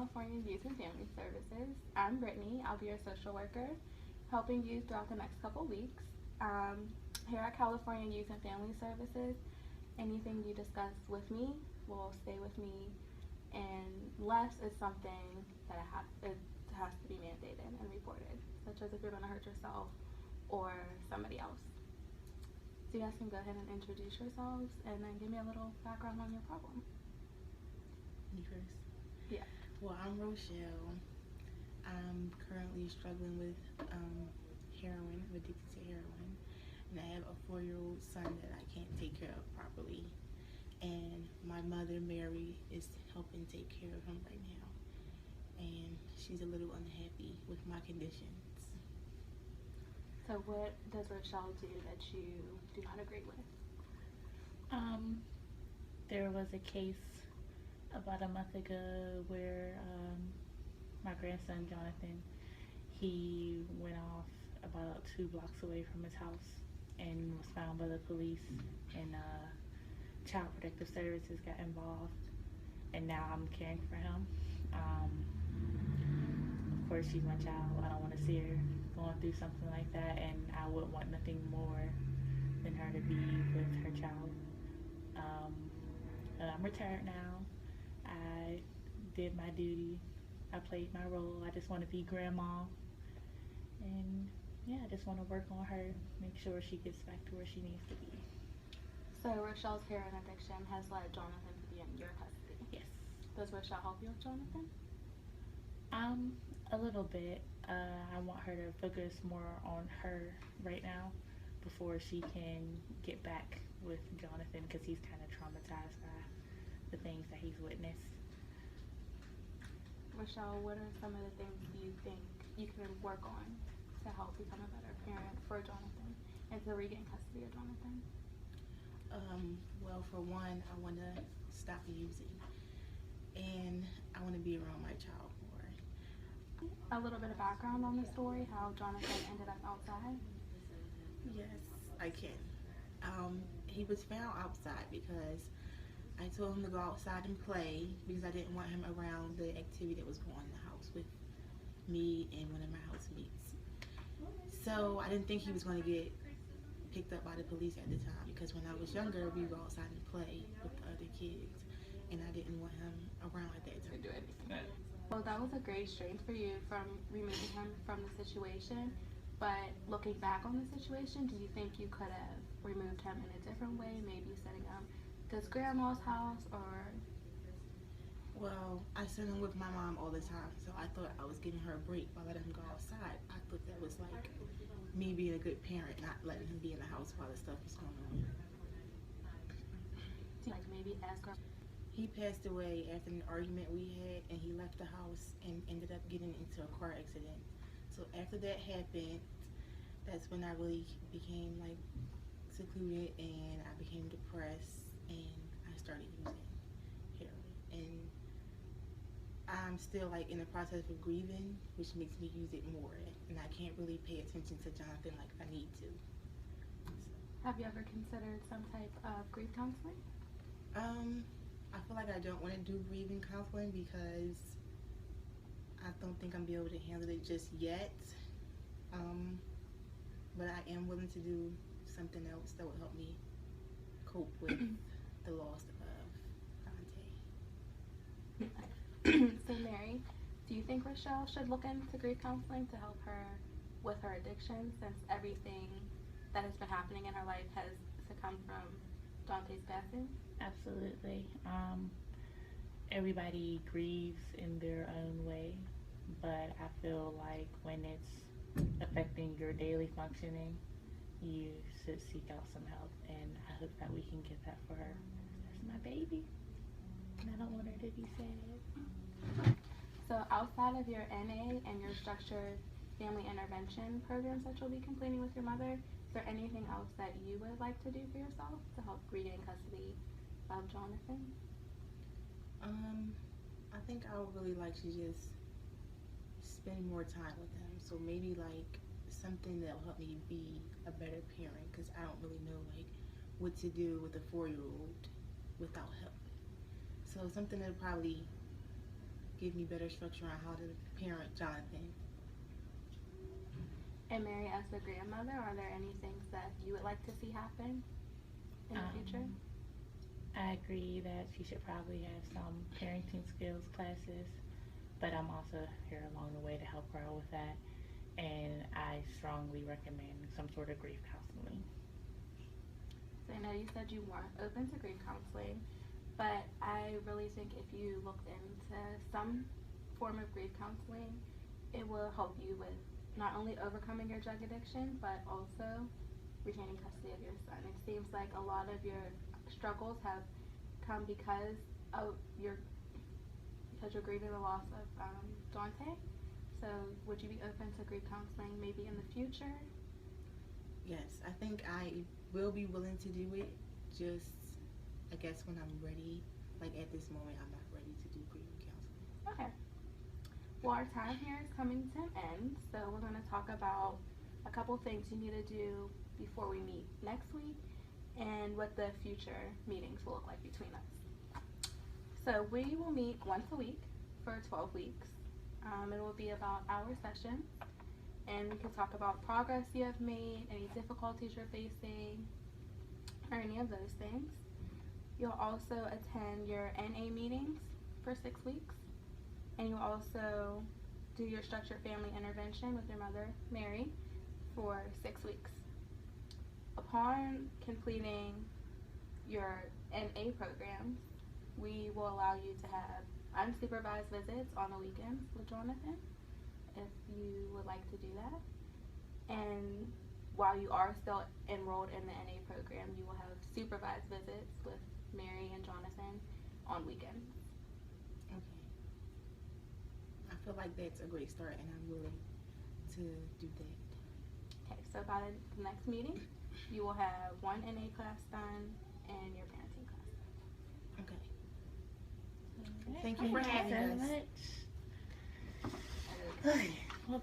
California Youth and Family Services. I'm Brittany. I'll be your social worker, helping you throughout the next couple weeks. Here at California Youth and Family Services, anything you discuss with me will stay with me, unless it's something that it has to be mandated and reported, such as if you're going to hurt yourself or somebody else. So you guys can go ahead and introduce yourselves and then give me a little background on your problem. Me first? Yeah. Well, I'm Rochelle. I'm currently struggling with heroin. I'm addicted to heroin. And I have a 4-year-old son that I can't take care of properly. And my mother, Mary, is helping take care of him right now. And she's a little unhappy with my conditions. So what does Rochelle do that you do not agree with? There was a case about a month ago where my grandson Jonathan, he went off about 2 blocks away from his house and was found by the police, and Child Protective Services got involved, and now I'm caring for him. Of course, she's my child. I don't want to see her going through something like that, and I would want nothing more than her to be with her child. I'm retired now. I did my duty. I played my role. I just want to be grandma. And yeah, I just want to work on her, make sure she gets back to where she needs to be. So Rochelle's heroin addiction has led Jonathan to be in your custody. Yes. Does Rochelle help you with Jonathan? A little bit. I want her to focus more on her right now before she can get back with Jonathan, because he's kind of traumatized by the things that he's witnessed. Rochelle, what are some of the things you think you can work on to help become a better parent for Jonathan and to regain custody of Jonathan? Well, for one, I want to stop using, and I want to be around my child more. A little bit of background on the story, how Jonathan ended up outside? Yes, I can. He was found outside because I told him to go outside and play because I didn't want him around the activity that was going on in the house with me and one of my housemates. So I didn't think he was going to get picked up by the police at the time, because when I was younger, we would go outside and play with the other kids, and I didn't want him around at that time. Well, that was a great strength for you from removing him from the situation, but looking back on the situation, do you think you could have removed him in a different way, maybe setting him to his grandma's house, or? Well, I sent him with my mom all the time, so I thought I was giving her a break by letting him go outside. I thought that was like me being a good parent, not letting him be in the house while the stuff was going on. Like maybe ask her. He passed away after an argument we had, and he left the house and ended up getting into a car accident. So after that happened, that's when I really became like secluded, and I became depressed, and I started using heroin. And I'm still like in the process of grieving, which makes me use it more, and I can't really pay attention to Jonathan like I need to. Have you ever considered some type of grief counseling? I feel like I don't want to do grieving counseling because I don't think I'm be able to handle it just yet. But I am willing to do something else that will help me cope with the loss of Dante. So Mary, do you think Rochelle should look into grief counseling to help her with her addiction, since everything that has been happening in her life has succumbed from Dante's passing? Absolutely. Everybody grieves in their own way, but I feel like when it's affecting your daily functioning, you should seek out some help, and I hope that we can get that for her. That's my baby, and I don't want her to be sad. So outside of your NA and your structured family intervention programs that you'll be completing with your mother, is there anything else that you would like to do for yourself to help regain custody of Jonathan? I think I would really like to just spend more time with him. So maybe like something that will help me be a better parent, because I don't really know like what to do with a 4-year-old without help. So something that probably give me better structure on how to parent Jonathan. And Mary, as the grandmother, are there any things that you would like to see happen in the future? I agree that she should probably have some parenting skills classes, but I'm also here along the way to help her out with that. And I strongly recommend some sort of grief counseling. So I know you said you weren't open to grief counseling, but I really think if you looked into some form of grief counseling, it will help you with not only overcoming your drug addiction, but also retaining custody of your son. It seems like a lot of your struggles have come because you're grieving the loss of Dante. So would you be open to grief counseling maybe in the future? Yes, I think I will be willing to do it. Just, I guess when I'm ready. Like at this moment, I'm not ready to do grief counseling. Okay. Well, our time here is coming to an end, so we're going to talk about a couple things you need to do before we meet next week and what the future meetings will look like between us. So we will meet once a week for 12 weeks. It will be about our sessions, and we can talk about progress you have made, any difficulties you're facing, or any of those things. You'll also attend your NA meetings for 6 weeks, and you'll also do your structured family intervention with your mother, Mary, for 6 weeks. Upon completing your NA programs, we will allow you to have unsupervised visits on the weekends with Jonathan, if you would like to do that. And while you are still enrolled in the NA program, you will have supervised visits with Mary and Jonathan on weekends. Okay. I feel like that's a great start, and I'm willing to do that. Okay, so by the next meeting, you will have one NA class done and your parenting class done. Okay. All right. Thank you for having us. So much. Well,